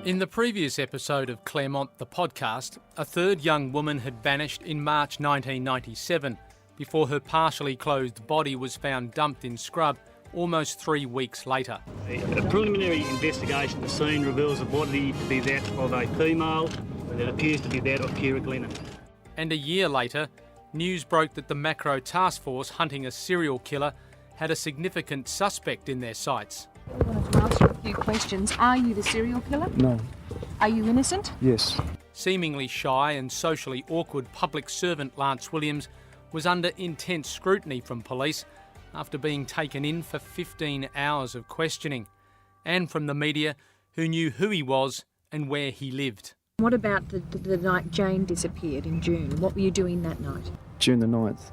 In the previous episode of Claremont, the podcast, a third young woman had vanished in March 1997 before her partially clothed body was found dumped in scrub almost 3 weeks later. A preliminary investigation of the scene reveals the body to be that of a female, and it appears to be that of Kira Glennon. And a year later, news broke that the Macro Task Force hunting a serial killer had a significant suspect in their sights. I wanted to ask you a few questions. Are you the serial killer? No. Are you innocent? Yes. Seemingly shy and socially awkward public servant Lance Williams was under intense scrutiny from police after being taken in for 15 hours of questioning, and from the media, who knew who he was and where he lived. What about the night Jane disappeared in June? What were you doing that night? June the 9th.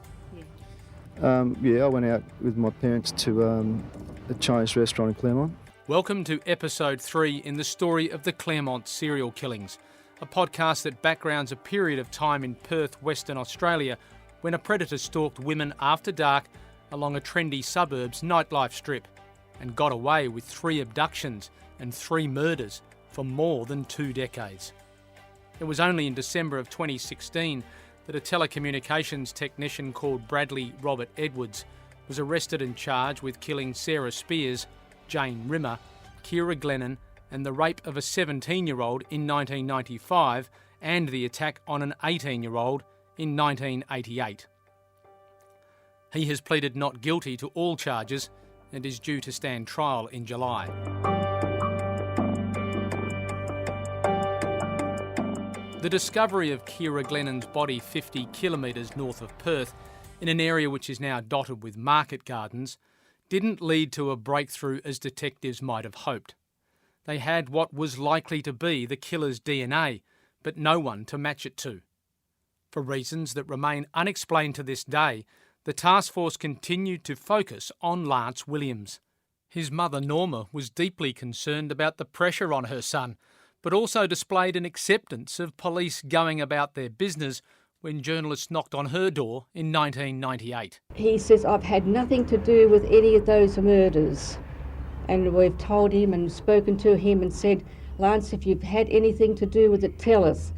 Yeah. I went out with my parents to a Chinese restaurant in Claremont. Welcome to episode 3 in the story of the Claremont serial killings, a podcast that backgrounds a period of time in Perth, Western Australia, when a predator stalked women after dark along a trendy suburbs nightlife strip and got away with 3 abductions and 3 murders for more than 2 decades. It was only in December of 2016 that a telecommunications technician called Bradley Robert Edwards was arrested and charged with killing Sarah Spears, Jane Rimmer, Kira Glennon and the rape of a 17-year-old in 1995 and the attack on an 18-year-old in 1988. He has pleaded not guilty to all charges and is due to stand trial in July. The discovery of Kira Glennon's body 50 kilometres north of Perth, in an area which is now dotted with market gardens, didn't lead to a breakthrough as detectives might have hoped. They had what was likely to be the killer's DNA, but no one to match it to. For reasons that remain unexplained to this day, the task force continued to focus on Lance Williams. His mother Norma was deeply concerned about the pressure on her son, but also displayed an acceptance of police going about their business when journalists knocked on her door in 1998. He says, I've had nothing to do with any of those murders. And we've told him and spoken to him and said, Lance, if you've had anything to do with it, tell us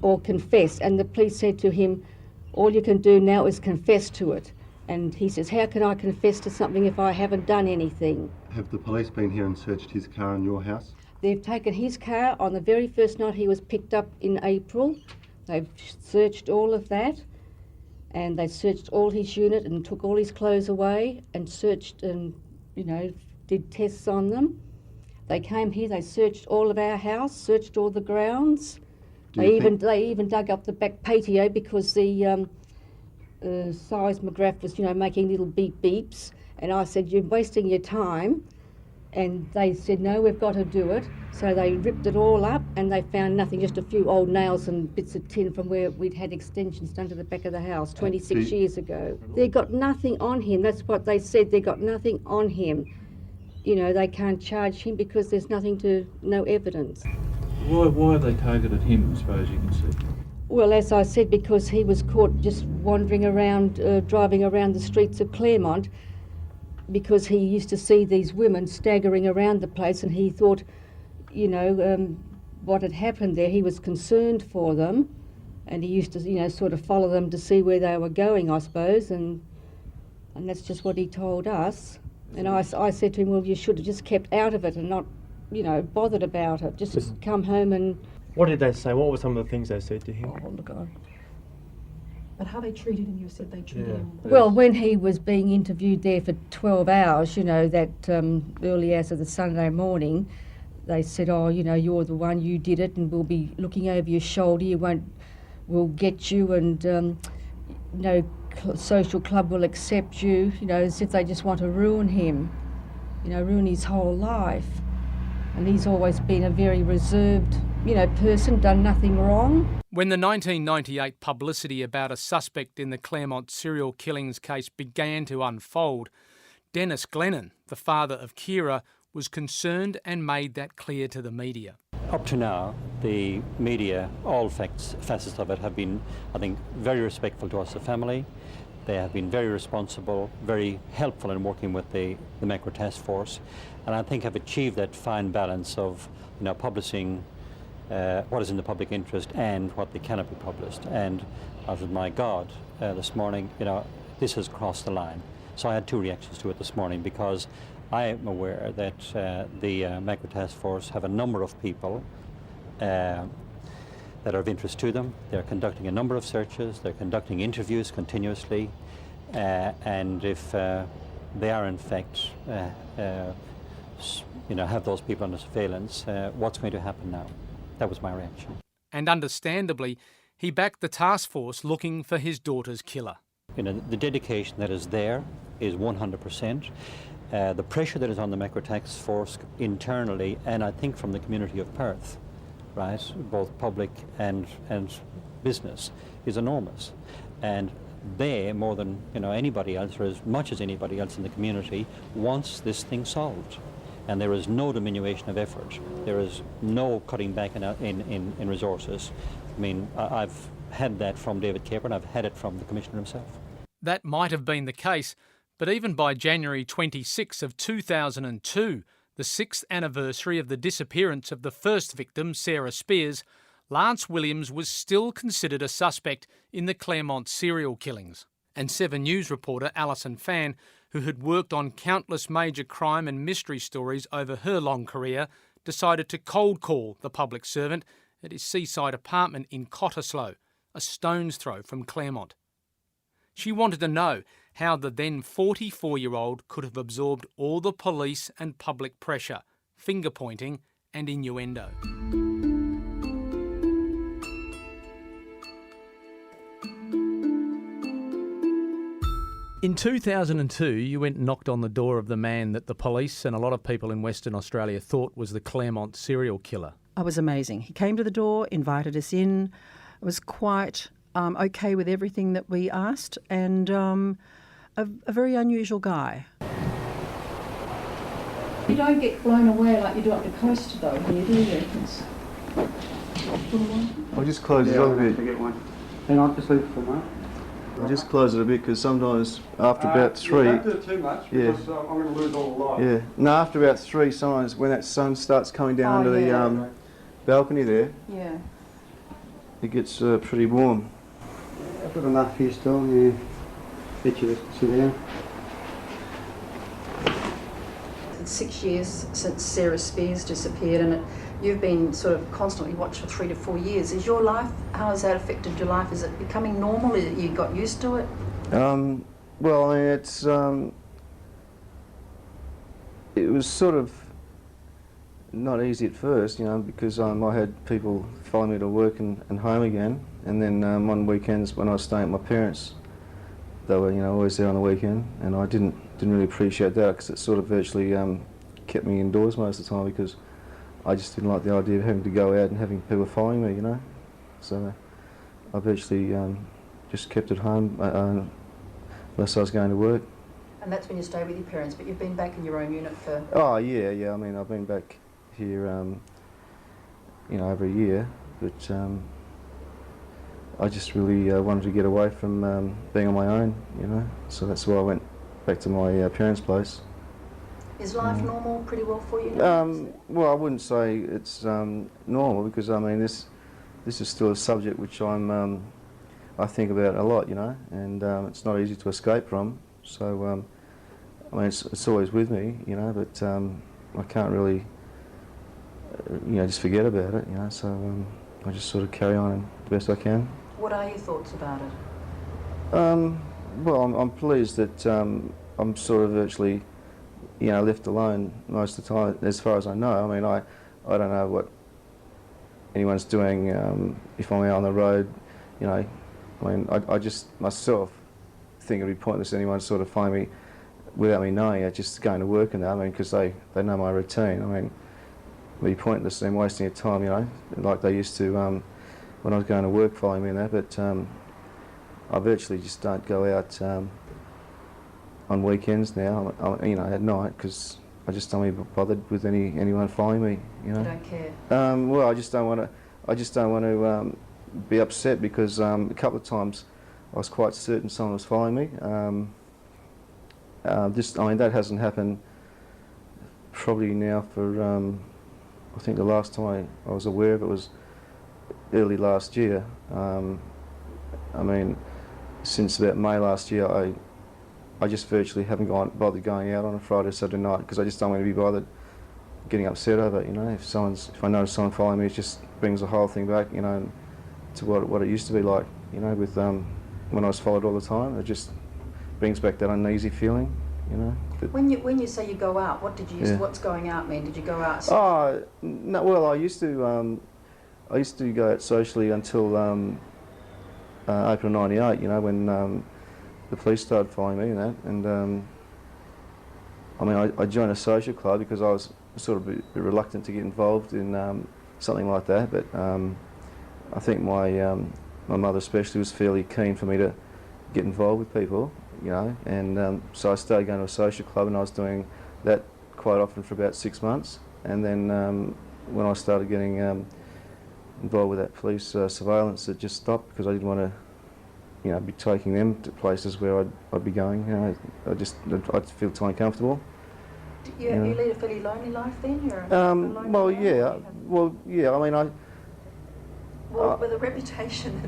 or confess. And the police said to him, all you can do now is confess to it. And he says, how can I confess to something if I haven't done anything? Have the police been here and searched his car in your house? They've taken his car on the very first night he was picked up in April. They've searched all of that, and they searched all his unit and took all his clothes away and searched and, did tests on them. They came here, they searched all of our house, searched all the grounds. They even dug up the back patio because the seismograph was, making little beep beeps. And I said, you're wasting your time. And they said, no, we've got to do it. So they ripped it all up and they found nothing, just a few old nails and bits of tin from where we'd had extensions done to the back of the house 26 years ago. They got nothing on him. That's what they said. They got nothing on him. They can't charge him because there's no evidence. Why have they targeted him, I suppose you can see? Well, as I said, because he was caught just wandering around, driving around the streets of Claremont, because he used to see these women staggering around the place and he thought, what had happened there. He was concerned for them and he used to, sort of follow them to see where they were going, I suppose, and that's just what he told us. And I said to him, well, you should have just kept out of it and not, bothered about it. Just come home and... What did they say? What were some of the things they said to him? Oh, look, But how they treated him, you said they treated him... Well, when he was being interviewed there for 12 hours, that early hours of the Sunday morning, they said, oh, you're the one, you did it, and we'll be looking over your shoulder, we'll get you, and no social club will accept you, as if they just want to ruin him, ruin his whole life. And he's always been a very reserved, person, done nothing wrong. When the 1998 publicity about a suspect in the Claremont serial killings case began to unfold, Dennis Glennon, the father of Kira, was concerned and made that clear to the media. Up to now, the media, all facets of it, have been, I think, very respectful to us, the family. They have been very responsible, very helpful in working with the Macro Task Force, and I think have achieved that fine balance of, you know, publishing what is in the public interest and what they cannot be published. And I said, my God, this morning, you know, this has crossed the line. So I had two reactions to it this morning, because I am aware that the Macro Task Force have a number of people that are of interest to them. They're conducting a number of searches, they're conducting interviews continuously, and if they are in fact, you know, have those people under surveillance, what's going to happen now? That was my reaction. And understandably, he backed the task force looking for his daughter's killer. You know, the dedication that is there is 100%. The pressure that is on the Macro Task Force internally, and I think from the community of Perth, right, both public and business, is enormous. And they, more than, you know, anybody else, or as much as anybody else in the community, wants this thing solved. And there is no diminution of effort. There is no cutting back in resources. I mean, I've had that from David Caper, and I've had it from the Commissioner himself. That might have been the case, but even by January 26 of 2002, the 6th anniversary of the disappearance of the first victim, Sarah Spears, Lance Williams was still considered a suspect in the Claremont serial killings. And 7 News reporter Alison Fan, who had worked on countless major crime and mystery stories over her long career, decided to cold call the public servant at his seaside apartment in Cottesloe, a stone's throw from Claremont. She wanted to know how the then 44-year-old could have absorbed all the police and public pressure, finger-pointing and innuendo. In 2002, you went and knocked on the door of the man that the police and a lot of people in Western Australia thought was the Claremont serial killer. It was amazing. He came to the door, invited us in, was quite okay with everything that we asked, and a very unusual guy. You don't get blown away like you do up the coast, though, here, do you? I'll just close it up a bit. Get one. Hang on, just leave it for a moment. I'll just close it a bit, because sometimes after about 3... Don't do it too much, because I'm going to lose all the light. Yeah, no, after about 3, sometimes when that sun starts coming down under the balcony there, it gets pretty warm. I've got enough here still, yeah. Get you to sit down. It's 6 years since Sarah Spears disappeared, and you've been sort of constantly watched for 3 to 4 years. Is your life, how has that affected your life? Is it becoming normal? Is it, you got used to it? Well, I mean, it's it was sort of not easy at first, you know, because I had people follow me to work and home again, and then on weekends when I was staying at my parents', they were, you know, always there on the weekend, and I didn't really appreciate that, because it sort of virtually kept me indoors most of the time, because I just didn't like the idea of having to go out and having people following me, you know. So I virtually just kept at home unless I was going to work. And that's when you stay with your parents, but you've been back in your own unit for... Oh, yeah, I mean, I've been back here, you know, over a year, but I just really wanted to get away from being on my own, you know, so that's why I went back to my parents' place. Is life normal pretty well for you now? Well, I wouldn't say it's normal, because I mean this is still a subject which I think about a lot, you know, and it's not easy to escape from. So I mean it's always with me, you know, but I can't really you know, just forget about it, you know. So I just sort of carry on the best I can. What are your thoughts about it? Well, I'm pleased that I'm sort of virtually, you know, left alone most of the time, as far as I know. I mean, I don't know what anyone's doing if I'm out on the road, you know. I mean, I just myself think it'd be pointless anyone sort of find me without me knowing it, just going to work and that. I mean, because they know my routine. I mean, it'd be pointless them wasting your time, you know, like they used to when I was going to work following me and that. But I virtually just don't go out on weekends now, you know, at night, because I just don't want to be bothered with anyone following me, you know. You don't care? Well, I just don't want to be upset, because a couple of times I was quite certain someone was following me. That hasn't happened probably now for, I think the last time I was aware of it was early last year. Since about May last year, I just virtually haven't bothered going out on a Friday or Saturday night because I just don't want to be bothered getting upset over it. If I notice someone following me, it just brings the whole thing back, to what it used to be like, with when I was followed all the time. It just brings back that uneasy feeling, When you say you go out, what did you use? What's going out mean? Did you go out? Oh no. Well, I used to go out socially until April '98. When the police started following me and that. And I joined a social club because I was sort of a bit reluctant to get involved in something like that. But I think my mother especially was fairly keen for me to get involved with people. And so I started going to a social club, and I was doing that quite often for about 6 months. And then when I started getting involved with that police surveillance, it just stopped because I didn't want to, be taking them to places where I'd be going. I'd feel too uncomfortable. You lead a fairly lonely life then? With a reputation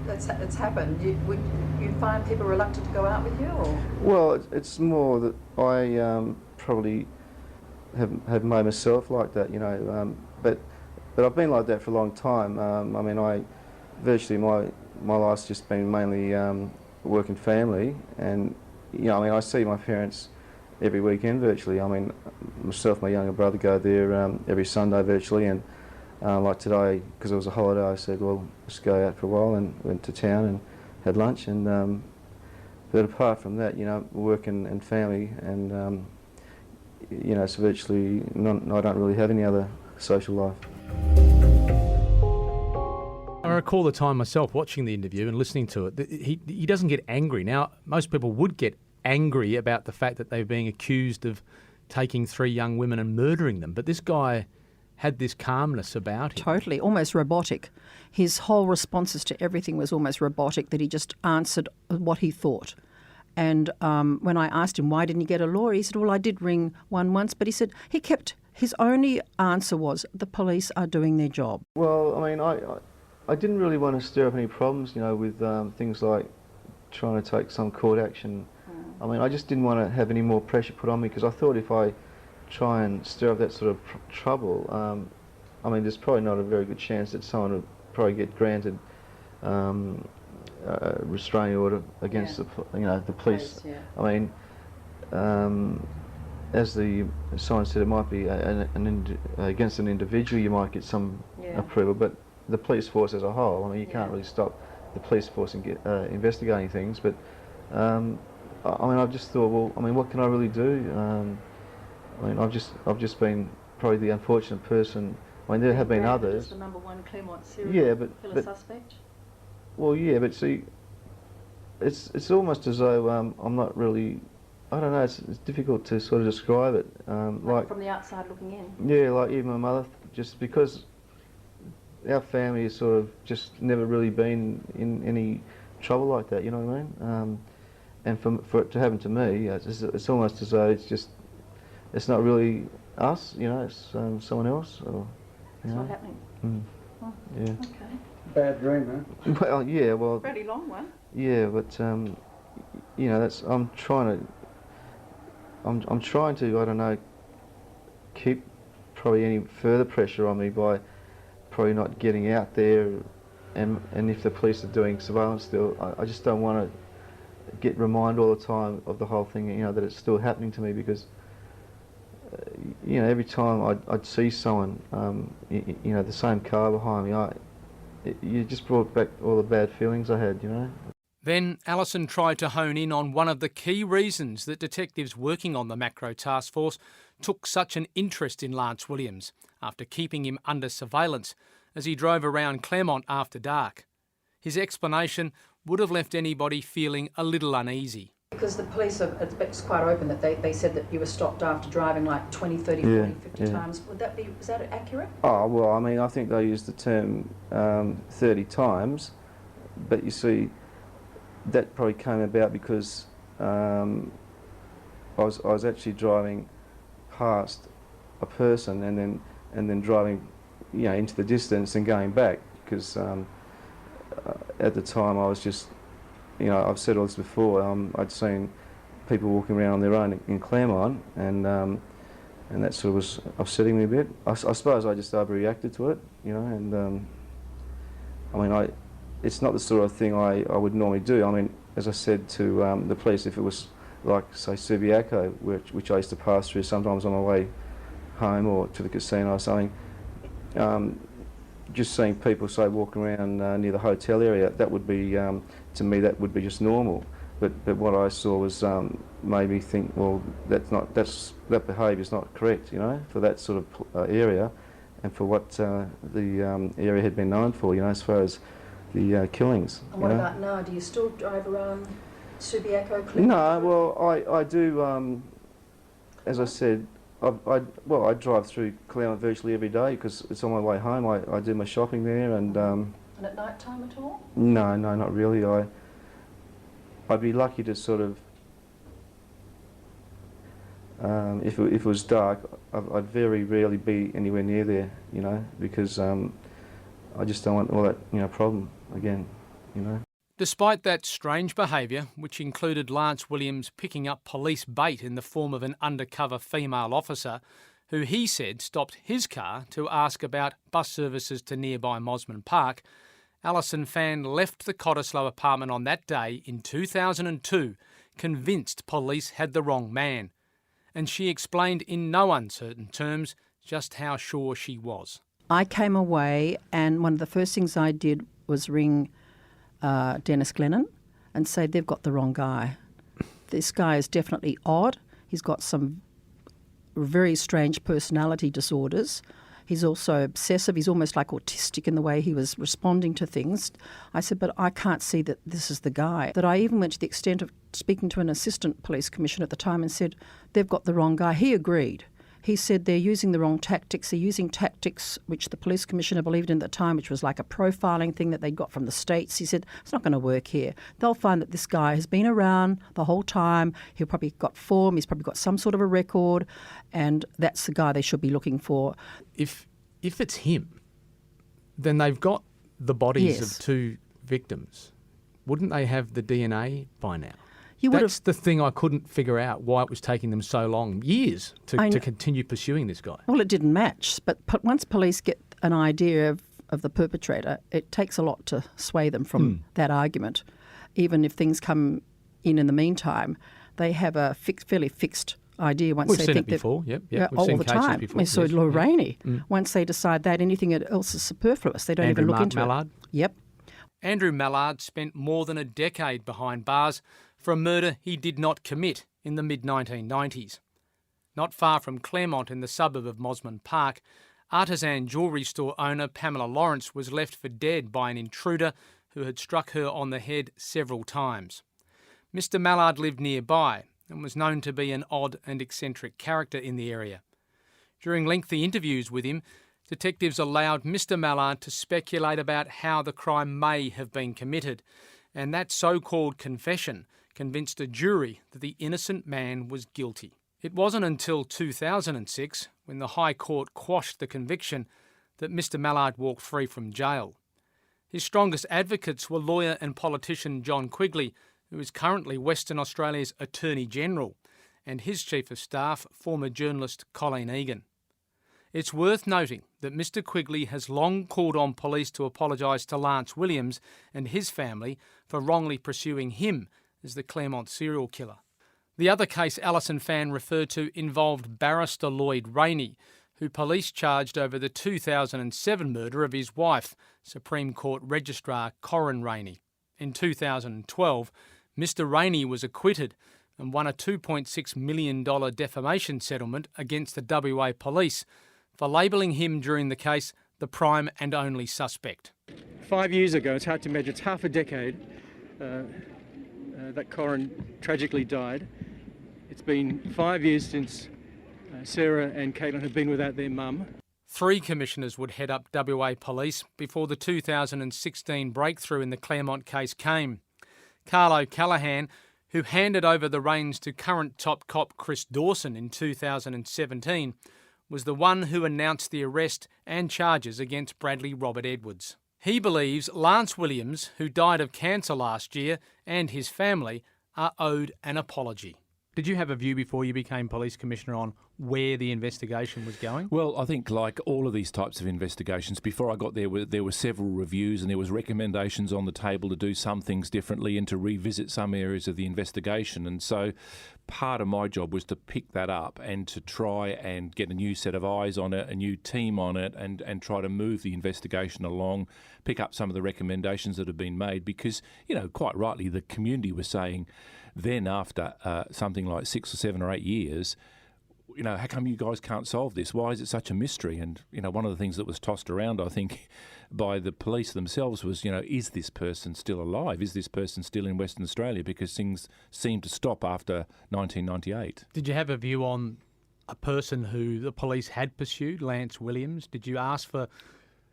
that's happened, you find people reluctant to go out with you, or? Well, it's more that I probably have made myself like that, But I've been like that for a long time. Virtually my life's just been mainly work and family, and I see my parents every weekend virtually. Myself and my younger brother go there every Sunday virtually, and like today, because it was a holiday, I said, well, let's go out for a while, and went to town and had lunch. And but apart from that, work and family, and it's virtually I don't really have any other social life. I recall the time myself watching the interview and listening to it. He doesn't get angry. Now, most people would get angry about the fact that they're being accused of taking 3 young women and murdering them, but this guy had this calmness about him. Totally, almost robotic. His whole responses to everything was almost robotic, that he just answered what he thought. And when I asked him, why didn't you get a lawyer? He said, well, I did ring one once, but he said his only answer was, the police are doing their job. Well, I didn't really want to stir up any problems, with things like trying to take some court action. I just didn't want to have any more pressure put on me, because I thought if I try and stir up that sort of trouble, there's probably not a very good chance that someone would probably get granted a restraining order against the police. As someone said, it might be against an individual, you might get some approval, but the police force as a whole, you can't really stop the police force and get investigating things. But I've just thought, well, what can I really do? I've just been probably the unfortunate person. There have been others. The #1 Claremont serial killer suspect. Well, yeah, but see, it's almost as though I'm not really. I don't know. It's difficult to sort of describe it. Like from the outside looking in. Yeah, like even my mother, just because our family has sort of just never really been in any trouble like that. You know what I mean? And for it to happen to me, it's almost as though it's not really us. It's someone else. Or, it's not happening. Oh, yeah. Okay. Bad dream, huh? Well, yeah. Well. Pretty long one. Yeah, but that's. I'm trying to. I don't know. Keep probably any further pressure on me by probably not getting out there, and if the police are doing surveillance still, I just don't want to get reminded all the time of the whole thing. That it's still happening to me, because every time I'd see someone, the same car behind me, you just brought back all the bad feelings I had. Then Alison tried to hone in on one of the key reasons that detectives working on the Macro Task Force took such an interest in Lance Williams after keeping him under surveillance as he drove around Claremont after dark. His explanation would have left anybody feeling a little uneasy. Because the police it's quite open that they said that you were stopped after driving like 20, 30, 40, 50 times. Is that accurate? Oh, well, I think they used the term 30 times, but you see, that probably came about because I was actually driving past a person and then driving, into the distance and going back, because at the time I was just, I've said all this before. I'd seen people walking around on their own in Claremont, and that sort of was upsetting me a bit. I suppose I just overreacted to it, and it's not the sort of thing I would normally do. I mean, as I said to the police, if it was like, say, Subiaco, which I used to pass through sometimes on my way home or to the casino or something, just seeing people, say, walking around near the hotel area, that would be, to me, that would be just normal. But what I saw was made me think, well, that behaviour's not correct, for that sort of area, and for what the area had been known for, as far as the killings. And what about now? Do you still drive around Subiaco? No, well, I do. As I said, I drive through Claremont virtually every day because it's on my way home. I do my shopping there, and. And at night time at all? No, not really. I'd be lucky to sort of. If it was dark, I'd very rarely be anywhere near there, because I just don't want all that, problem again, Despite that strange behaviour, which included Lance Williams picking up police bait in the form of an undercover female officer, who he said stopped his car to ask about bus services to nearby Mosman Park, Alison Fan left the Cottesloe apartment on that day in 2002, convinced police had the wrong man. And she explained in no uncertain terms just how sure she was. I came away, and one of the first things I did was ring Dennis Glennon and say, they've got the wrong guy. This guy is definitely odd. He's got some very strange personality disorders. He's also obsessive. He's almost like autistic in the way he was responding to things. I said, but I can't see that this is the guy. That I even went to the extent of speaking to an assistant police commissioner at the time and said, they've got the wrong guy. He agreed. He said they're using the wrong tactics. They're using tactics which the police commissioner believed in at the time, which was like a profiling thing that they got from the States. He said, it's not going to work here. They'll find that this guy has been around the whole time. He'll probably got form. He's probably got some sort of a record, and that's the guy they should be looking for. If it's him, then they've got the bodies of two victims. Wouldn't they have the DNA by now? That's the thing I couldn't figure out, why it was taking them so long, years, to continue pursuing this guy. Well, it didn't match. But once police get an idea of the perpetrator, it takes a lot to sway them from that argument. Even if things come in the meantime, they have a fairly fixed idea once We've they seen think it before, yep. We've seen all the cases time. before. We saw yes. Laura Rainey. Once they decide that, anything else is superfluous. They don't Andrew even look into Mallard. it. Yep. Andrew Mallard spent more than a decade behind bars for a murder he did not commit in the mid-1990s. Not far from Claremont in the suburb of Mosman Park, artisan jewellery store owner Pamela Lawrence was left for dead by an intruder who had struck her on the head several times. Mr. Mallard lived nearby and was known to be an odd and eccentric character in the area. During lengthy interviews with him, detectives allowed Mr. Mallard to speculate about how the crime may have been committed, and that so-called confession convinced a jury that the innocent man was guilty. It wasn't until 2006, when the High Court quashed the conviction, that Mr. Mallard walked free from jail. His strongest advocates were lawyer and politician John Quigley, who is currently Western Australia's Attorney General, and his Chief of Staff, former journalist Colleen Egan. It's worth noting that Mr. Quigley has long called on police to apologise to Lance Williams and his family for wrongly pursuing him as the Claremont serial killer. The other case Alison Fan referred to involved barrister Lloyd Rainey, who police charged over the 2007 murder of his wife, Supreme Court Registrar Corryn Rainey. In 2012, Mr. Rainey was acquitted and won a $2.6 million defamation settlement against the WA police for labelling him during the case the prime and only suspect. 5 years ago, it's hard to imagine, it's half a decade that Corryn tragically died. It's been 5 years since Sarah and Caitlin have been without their mum. 3 commissioners would head up WA Police before the 2016 breakthrough in the Claremont case came. Carlo Callaghan, who handed over the reins to current top cop Chris Dawson in 2017, was the one who announced the arrest and charges against Bradley Robert Edwards. He believes Lance Williams, who died of cancer last year, and his family are owed an apology. Did you have a view before you became Police Commissioner on where the investigation was going? Well, I think like all of these types of investigations, before I got there were several reviews and there was recommendations on the table to do some things differently and to revisit some areas of the investigation. And so part of my job was to pick that up and to try and get a new set of eyes on it, a new team on it, and try to move the investigation along, pick up some of the recommendations that have been made because, quite rightly, the community was saying then after something like 6 or 7 or 8 years, how come you guys can't solve this? Why is it such a mystery? And, one of the things that was tossed around, I think, by the police themselves was, is this person still alive? Is this person still in Western Australia? Because things seemed to stop after 1998. Did you have a view on a person who the police had pursued, Lance Williams? Did you ask for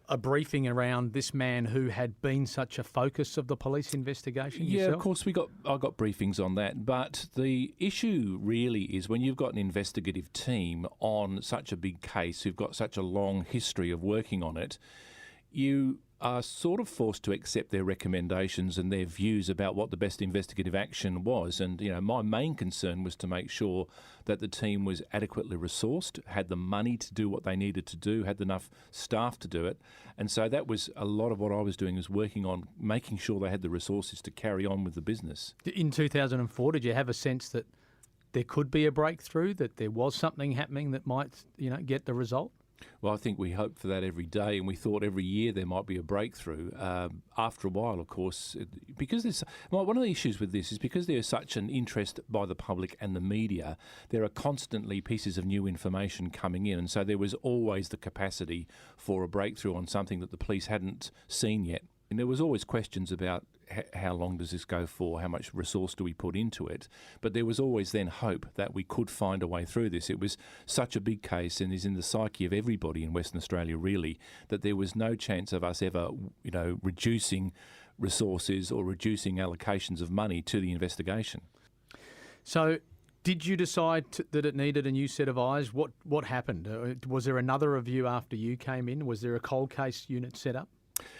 a briefing around this man who had been such a focus of the police investigation yourself? Yeah, of course, I got briefings on that. But the issue really is when you've got an investigative team on such a big case who've got such a long history of working on it, you are sort of forced to accept their recommendations and their views about what the best investigative action was. And, my main concern was to make sure that the team was adequately resourced, had the money to do what they needed to do, had enough staff to do it. And so that was a lot of what I was doing, was working on making sure they had the resources to carry on with the business. In 2004, did you have a sense that there could be a breakthrough, that there was something happening that might, get the result? Well, I think we hoped for that every day, and we thought every year there might be a breakthrough. After a while, of course, because one of the issues with this is because there's such an interest by the public and the media, there are constantly pieces of new information coming in, and so there was always the capacity for a breakthrough on something that the police hadn't seen yet. And there was always questions about how long does this go for, how much resource do we put into it, but there was always then hope that we could find a way through this. It was such a big case and is in the psyche of everybody in Western Australia really, that there was no chance of us ever, reducing resources or reducing allocations of money to the investigation. So did you decide that it needed a new set of eyes? What happened? Was there another review after you came in? Was there a cold case unit set up?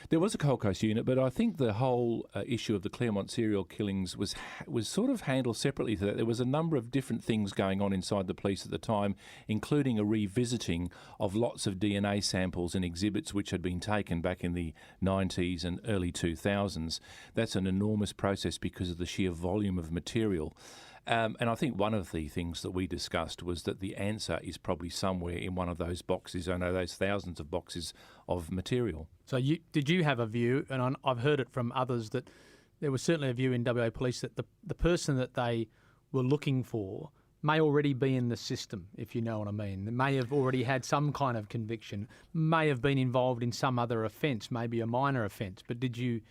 There was a cold case unit, but I think the whole issue of the Claremont serial killings was sort of handled separately to that. There was a number of different things going on inside the police at the time, including a revisiting of lots of DNA samples and exhibits which had been taken back in the 90s and early 2000s. That's an enormous process because of the sheer volume of material. And I think one of the things that we discussed was that the answer is probably somewhere in one of those boxes. I know those thousands of boxes of material. So did you have a view, and I've heard it from others, that there was certainly a view in WA Police that the person that they were looking for may already be in the system, if you know what I mean. They may have already had some kind of conviction, may have been involved in some other offence, maybe a minor offence. But did you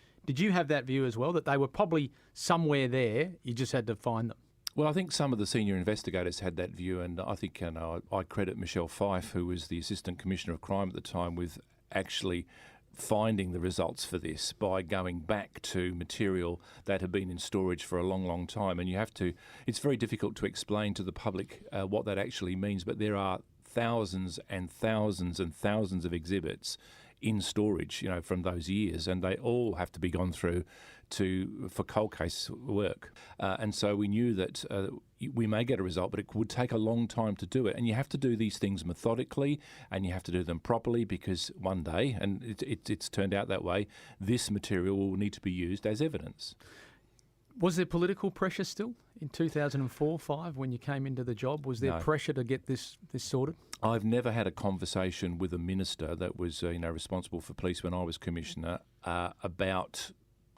have that view as well, that they were probably somewhere there, you just had to find them? Well, I think some of the senior investigators had that view, and I think I credit Michelle Fife, who was the Assistant Commissioner of Crime at the time, with actually finding the results for this by going back to material that had been in storage for a long, long time. And it's very difficult to explain to the public what that actually means, but there are thousands and thousands and thousands of exhibits in storage, from those years, and they all have to be gone through for cold case work. And so we knew that we may get a result, but it would take a long time to do it. And you have to do these things methodically, and you have to do them properly, because one day, and it's turned out that way, this material will need to be used as evidence. Was there political pressure still in 2004-05 when you came into the job? Was there pressure to get this sorted? I've never had a conversation with a minister that was responsible for police when I was Commissioner about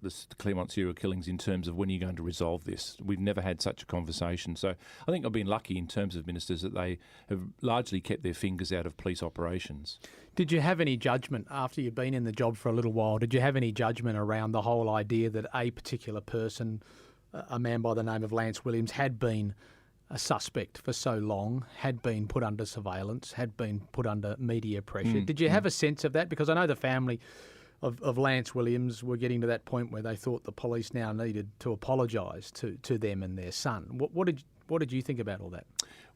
the Claremont serial killings in terms of when you're going to resolve this. We've never had such a conversation. So I think I've been lucky in terms of ministers that they have largely kept their fingers out of police operations. Did you have any judgment after you've been in the job for a little while? Did you have any judgment around the whole idea that a particular person, a man by the name of Lance Williams, had been a suspect for so long, had been put under surveillance, had been put under media pressure? Did you have a sense of that? Because I know the family of Lance Williams were getting to that point where they thought the police now needed to apologise to them and their son. What did you think about all that?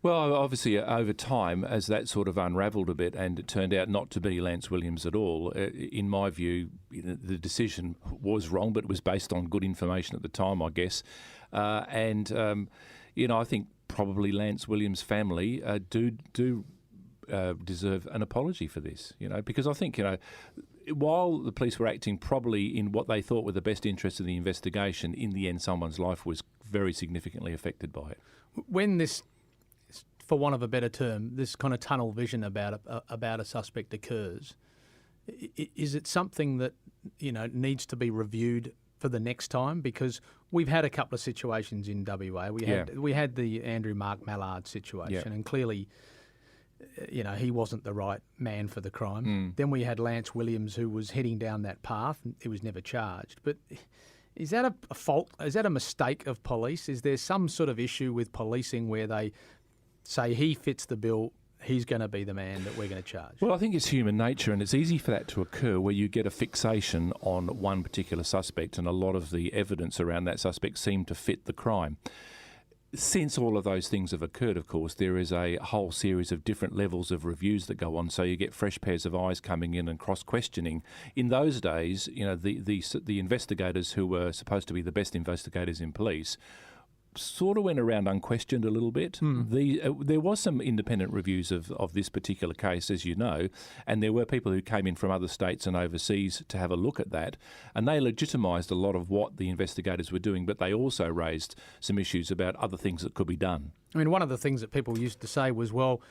Well, obviously, over time, as that sort of unravelled a bit and it turned out not to be Lance Williams at all, in my view, the decision was wrong, but it was based on good information at the time, I guess. I think probably Lance Williams' family do deserve an apology for this, because I think, while the police were acting probably in what they thought were the best interests of the investigation, in the end, someone's life was very significantly affected by it. When this, for want of a better term, this kind of tunnel vision about a suspect occurs, is it something that needs to be reviewed for the next time? Because we've had a couple of situations in WA. We had the Andrew Mark Mallard situation, and clearly, he wasn't the right man for the crime. Then we had Lance Williams, who was heading down that path. He was never charged. But is that a fault? Is that a mistake of police? Is there some sort of issue with policing where they say he fits the bill, he's going to be the man that we're going to charge? Well, I think it's human nature, and it's easy for that to occur where you get a fixation on one particular suspect, and a lot of the evidence around that suspect seemed to fit the crime. Since all of those things have occurred, of course, there is a whole series of different levels of reviews that go on, so you get fresh pairs of eyes coming in and cross-questioning. In those days, the investigators who were supposed to be the best investigators in police sort of went around unquestioned a little bit. There was some independent reviews of this particular case, as you know, and there were people who came in from other states and overseas to have a look at that, and they legitimised a lot of what the investigators were doing, but they also raised some issues about other things that could be done. I mean, one of the things that people used to say was, well,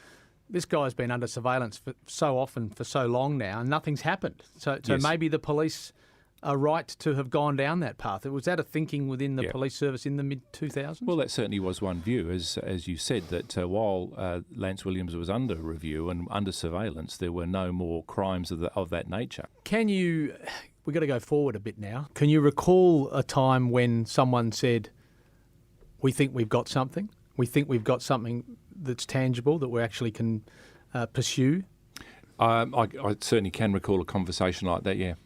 this guy's been under surveillance for so often, for so long now, and nothing's happened. So yes. Maybe the police are right to have gone down that path. Was that a thinking within the police service in the mid-2000s? Well, that certainly was one view, as you said, that while Lance Williams was under review and under surveillance, there were no more crimes of that nature. We've got to go forward a bit now. Can you recall a time when someone said, we think we've got something? We think we've got something that's tangible that we actually can pursue? I certainly can recall a conversation like that, yeah.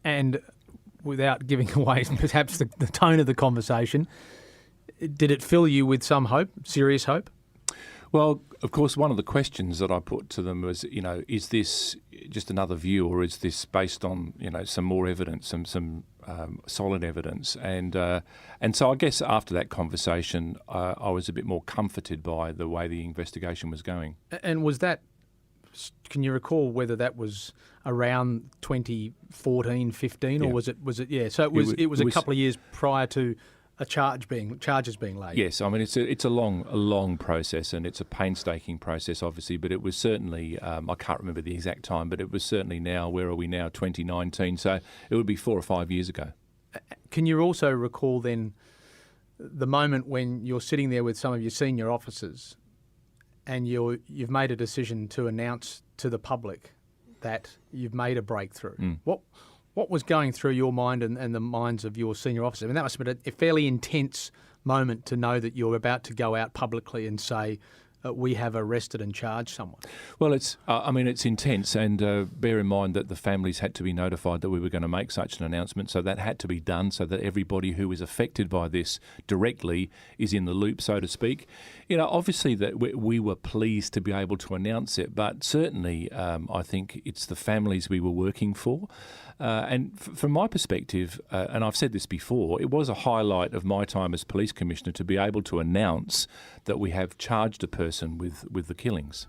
And without giving away perhaps the tone of the conversation, did it fill you with some hope, serious hope? Well, of course, one of the questions that I put to them was, is this just another view, or is this based on, some more evidence, some solid evidence? And so I guess after that conversation, I was a bit more comforted by the way the investigation was going. And was that? Can you recall whether that was around 2014, 15, or was it? Yeah, so it was a couple of years prior to charges being laid. Yes, I mean it's a long process, and it's a painstaking process, obviously. But it was certainly I can't remember the exact time, but it was certainly now. Where are we now? 2019. So it would be 4 or 5 years ago. Can you also recall then the moment when you're sitting there with some of your senior officers, and you've made a decision to announce to the public that you've made a breakthrough? What was going through your mind and the minds of your senior officers? I mean, that must have been a fairly intense moment to know that you're about to go out publicly and say, we have arrested and charged someone. Well, it's intense, and bear in mind that the families had to be notified that we were going to make such an announcement, so that had to be done so that everybody who is affected by this directly is in the loop, so to speak. Obviously that we were pleased to be able to announce it, but certainly I think it's the families we were working for. And from my perspective, and I've said this before, it was a highlight of my time as Police Commissioner to be able to announce that we have charged a person with the killings.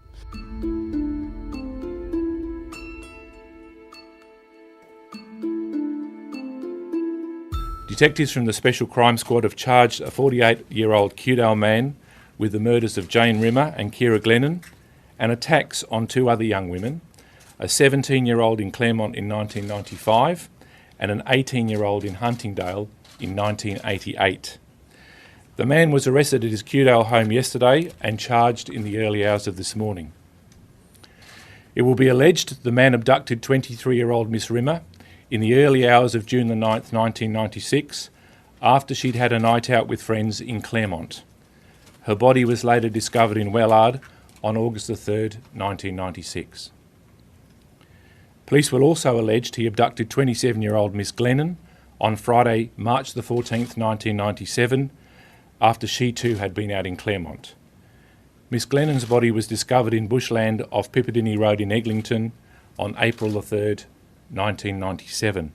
Detectives from the Special Crime Squad have charged a 48-year-old Kewdale man with the murders of Jane Rimmer and Kira Glennon and attacks on 2 other young women, a 17-year-old in Claremont in 1995 and an 18-year-old in Huntingdale in 1988. The man was arrested at his Kewdale home yesterday and charged in the early hours of this morning. It will be alleged the man abducted 23-year-old Miss Rimmer in the early hours of June the 9th, 1996, after she'd had a night out with friends in Claremont. Her body was later discovered in Wellard on August the 3rd, 1996. Police will also alleged he abducted 27-year-old Miss Glennon on Friday, March the 14th, 1997, after she too had been out in Claremont. Miss Glennon's body was discovered in bushland off Pipperdinny Road in Eglinton on April the 3rd, 1997.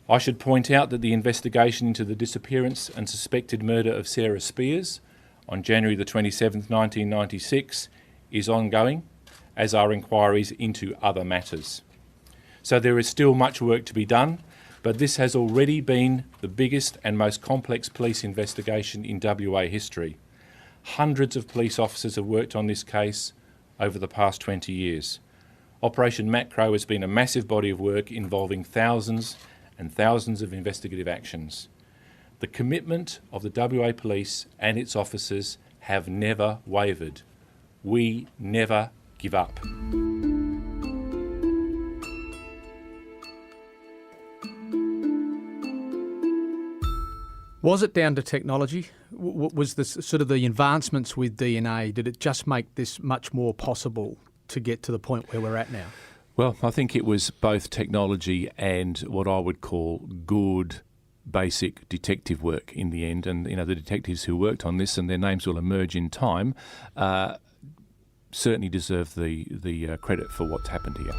I should point out that the investigation into the disappearance and suspected murder of Sarah Spears on January the 27th, 1996 is ongoing, as are inquiries into other matters. So there is still much work to be done, but this has already been the biggest and most complex police investigation in WA history. Hundreds of police officers have worked on this case over the past 20 years. Operation Macro has been a massive body of work involving thousands and thousands of investigative actions. The commitment of the WA Police and its officers have never wavered. We never give up. Was it down to technology? Was this sort of the advancements with DNA, did it just make this much more possible to get to the point where we're at now? Well, I think it was both technology and what I would call good basic detective work in the end. And, the detectives who worked on this, and their names will emerge in time, certainly deserve the credit for what's happened here.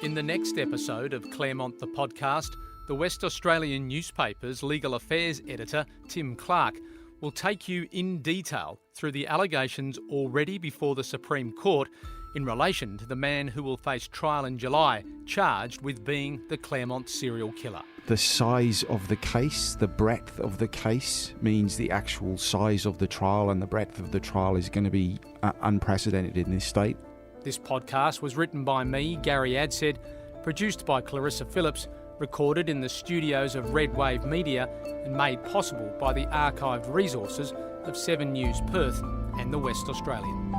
In the next episode of Claremont the Podcast, the West Australian newspaper's legal affairs editor, Tim Clark, will take you in detail through the allegations already before the Supreme Court in relation to the man who will face trial in July, charged with being the Claremont serial killer. The size of the case, the breadth of the case, means the actual size of the trial and the breadth of the trial is going to be unprecedented in this state. This podcast was written by me, Gary Adshead, produced by Clarissa Phillips, recorded in the studios of Red Wave Media and made possible by the archived resources of 7 News Perth and the West Australian.